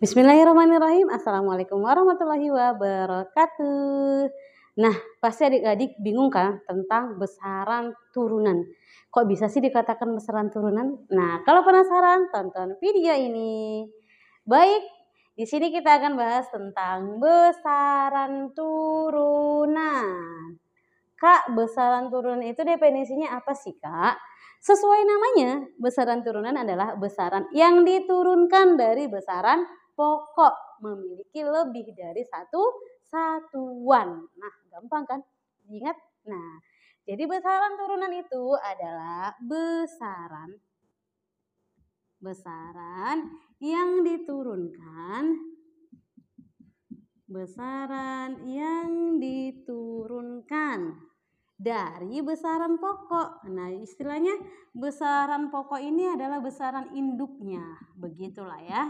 Bismillahirrahmanirrahim. Assalamualaikum warahmatullahi wabarakatuh. Nah, pasti adik-adik bingung kan tentang besaran turunan. Kok bisa sih dikatakan besaran turunan? Nah, kalau penasaran, tonton video ini. Baik, di sini kita akan bahas tentang besaran turunan. Kak, besaran turunan itu definisinya apa sih, Kak? Sesuai namanya, besaran turunan adalah besaran yang diturunkan dari besaran pokok, memiliki lebih dari satu satuan. Nah, gampang kan diingat? Nah, jadi besaran turunan itu adalah besaran yang diturunkan dari besaran pokok. Nah, istilahnya besaran pokok ini adalah besaran induknya. Begitulah ya.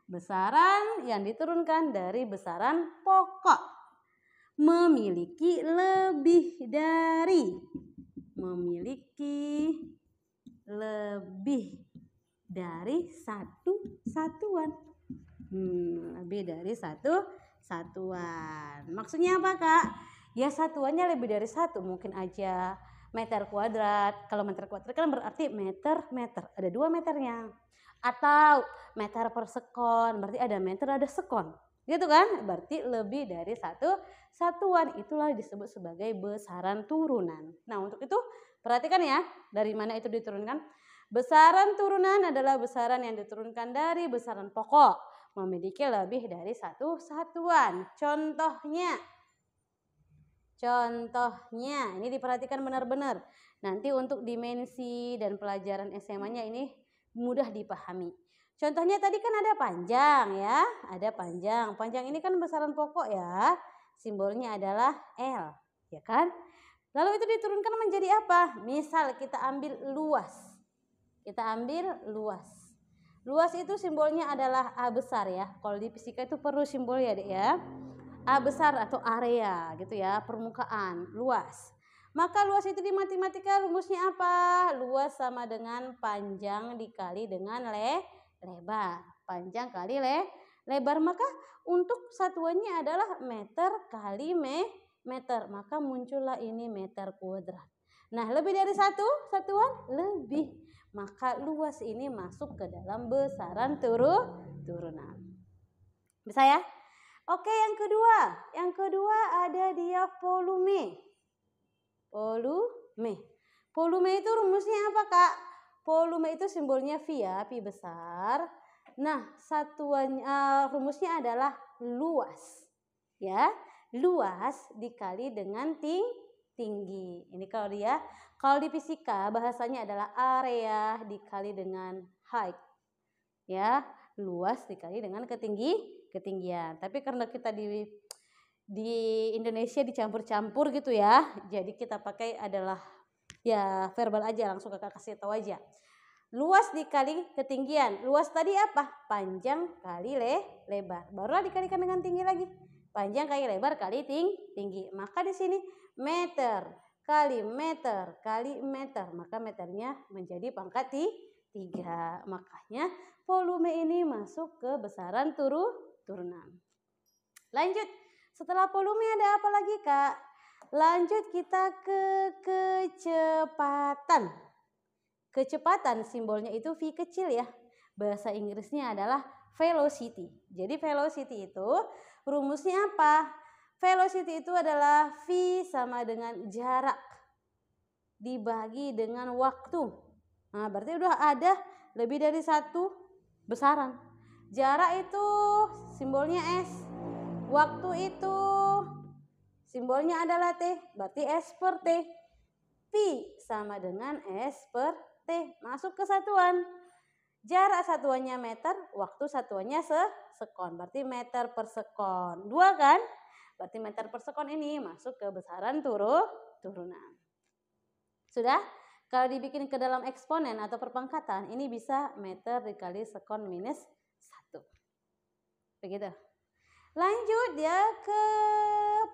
Besaran yang diturunkan dari besaran pokok. Memiliki lebih dari satu satuan. Lebih dari satu satuan. Maksudnya apa, Kak? Ya satuannya lebih dari satu, mungkin aja meter kuadrat. Kalau meter kuadrat kan berarti meter. Ada 2 meternya. Atau meter per sekon, berarti ada meter ada sekon. Gitu kan? Berarti lebih dari satu satuan. Itulah disebut sebagai besaran turunan. Nah, untuk itu perhatikan ya, dari mana itu diturunkan. Besaran turunan adalah besaran yang diturunkan dari besaran pokok, memiliki lebih dari satu satuan. Contohnya, ini diperhatikan benar-benar. Nanti untuk dimensi dan pelajaran SMA-nya ini mudah dipahami. Contohnya tadi kan ada panjang ya, ada panjang. Panjang ini kan besaran pokok ya, simbolnya adalah L, ya kan? Lalu itu diturunkan menjadi apa? Misal kita ambil luas. Luas itu simbolnya adalah A besar ya. Kalau di fisika itu perlu simbol ya, Dek ya. A besar atau area gitu ya, permukaan, luas. Maka luas itu di matematika rumusnya apa? Luas sama dengan panjang dikali dengan lebar. Panjang kali lebar. Maka untuk satuannya adalah meter kali meter. Maka muncullah ini meter kuadrat. Nah, lebih dari satu satuan? Lebih. Maka luas ini masuk ke dalam besaran turunan. Bisa ya? Oke, yang kedua ada dia volume. Volume itu rumusnya apa, Kak? Volume itu simbolnya V ya, V besar. Nah, rumusnya adalah luas. Ya, luas dikali dengan tinggi. Ini kalau di fisika bahasanya adalah area dikali dengan height. Ya, luas dikali dengan ketinggian. Tapi karena kita di Indonesia dicampur-campur gitu ya, jadi kita pakai adalah ya verbal aja, langsung Kakak kasih tahu aja. Luas dikali ketinggian. Luas tadi apa? Panjang kali lebar. Barulah dikalikan dengan tinggi lagi. Panjang kali lebar kali tinggi. Maka di sini meter kali meter kali meter. Maka meternya menjadi pangkat 3. Makanya volume ini masuk ke besaran turunan. Lanjut, setelah volume ada apa lagi, Kak? Lanjut kita ke kecepatan. Kecepatan simbolnya itu V kecil ya. Bahasa Inggrisnya adalah velocity. Jadi velocity itu rumusnya apa? Velocity itu adalah V sama dengan jarak dibagi dengan waktu. Nah, berarti udah ada lebih dari satu besaran. Jarak itu simbolnya S. Waktu itu simbolnya adalah T. Berarti S per T. V sama dengan S per T. Masuk ke satuan. Jarak satuannya meter, waktu satuannya sekon. Berarti meter per sekon. 2 kan? Berarti meter per sekon ini masuk ke besaran turunan. Sudah? Kalau dibikin ke dalam eksponen atau perpangkatan, ini bisa meter dikali sekon minus 1. Begitu. Lanjut ya ke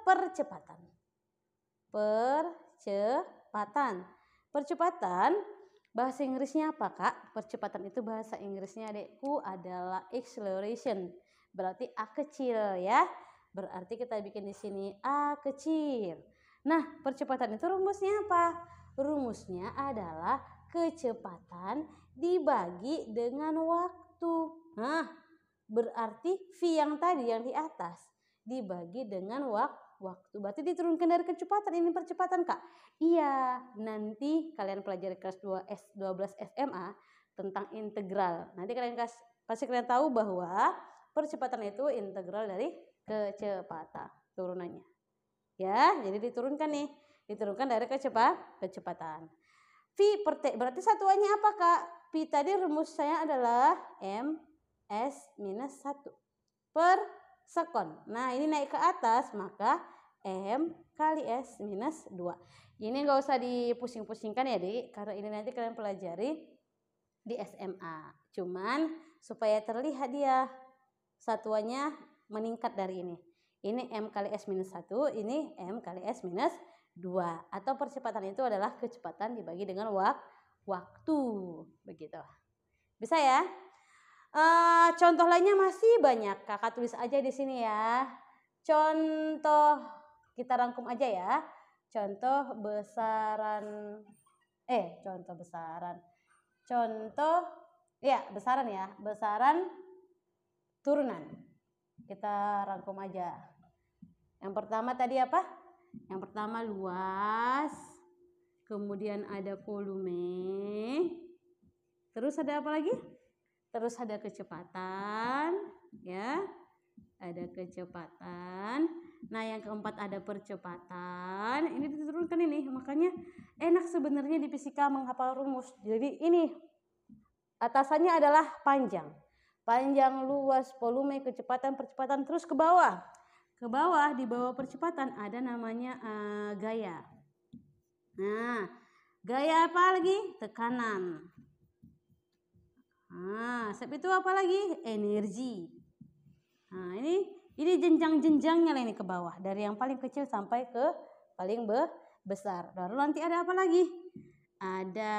percepatan. Percepatan bahasa Inggrisnya apa, Kak? Percepatan itu bahasa Inggrisnya, Adekku, adalah acceleration. berarti A kecil ya. Berarti kita bikin di sini A kecil. Nah, percepatan itu rumusnya apa? Rumusnya adalah kecepatan dibagi dengan waktu. Nah, berarti V yang tadi yang di atas dibagi dengan waktu. Berarti diturunkan dari kecepatan. Ini percepatan, Kak. Iya, nanti kalian pelajari kelas 12 SMA tentang integral. Nanti pasti kalian tahu bahwa percepatan itu integral dari kecepatan turunannya. Ya, jadi diturunkan nih. Diturunkan dari kecepatan. V per T. Berarti satuannya apa, Kak? V tadi rumus saya adalah ms minus 1 per sekon. Nah, ini naik ke atas, maka m kali s minus 2. Ini nggak usah dipusing-pusingkan ya, Dik. Karena ini nanti kalian pelajari di SMA. Cuman supaya terlihat dia satuannya meningkat dari ini. Ini m kali s minus 1, ini m kali s minus 2. Atau percepatan itu adalah kecepatan dibagi dengan waktu. Begitu. Bisa ya? Contoh lainnya masih banyak. Kakak tulis aja di sini ya. Contoh, kita rangkum aja ya. Contoh besaran. Besaran turunan. Kita rangkum aja. Yang pertama tadi apa? Yang pertama luas. Kemudian ada volume. Terus ada apa lagi? Terus ada kecepatan, ya. Ada kecepatan. Nah, yang keempat ada percepatan. Ini diturunkan ini, makanya enak sebenarnya di fisika menghafal rumus. Jadi ini atasannya adalah panjang. Panjang, luas, volume, kecepatan, percepatan, terus ke bawah. Ke bawah, di bawah percepatan ada namanya gaya. Nah, gaya apa lagi? Tekanan. Nah, itu apa lagi? Energi. Nah, ini jenjang-jenjangnya ini ke bawah. Dari yang paling kecil sampai ke paling besar. Lalu nanti ada apa lagi? Ada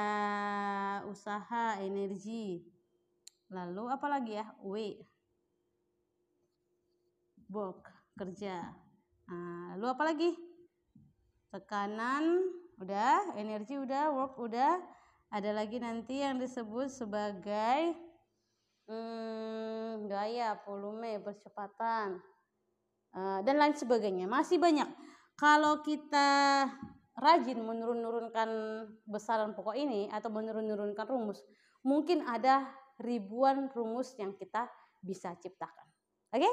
usaha, energi. Lalu apa lagi ya? Work, kerja. Nah, lalu apa lagi? Tekanan, udah. Energi udah. Work udah. Ada lagi nanti yang disebut sebagai gaya, volume, percepatan, dan lain sebagainya. Masih banyak. Kalau kita rajin menurunkan besaran pokok ini atau menurunkan rumus, mungkin ada ribuan rumus yang kita bisa ciptakan. Oke?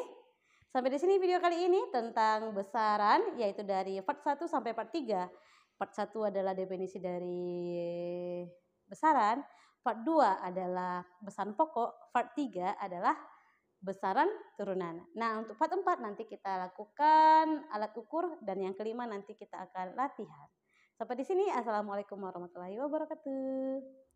Sampai di sini video kali ini tentang besaran, yaitu dari part 1 sampai part 3. Part 1 adalah definisi dari besaran, part 2 adalah besaran pokok, part 3 adalah besaran turunan. Nah, untuk part 4 nanti kita lakukan alat ukur, dan yang kelima nanti kita akan latihan. Sampai di sini, assalamualaikum warahmatullahi wabarakatuh.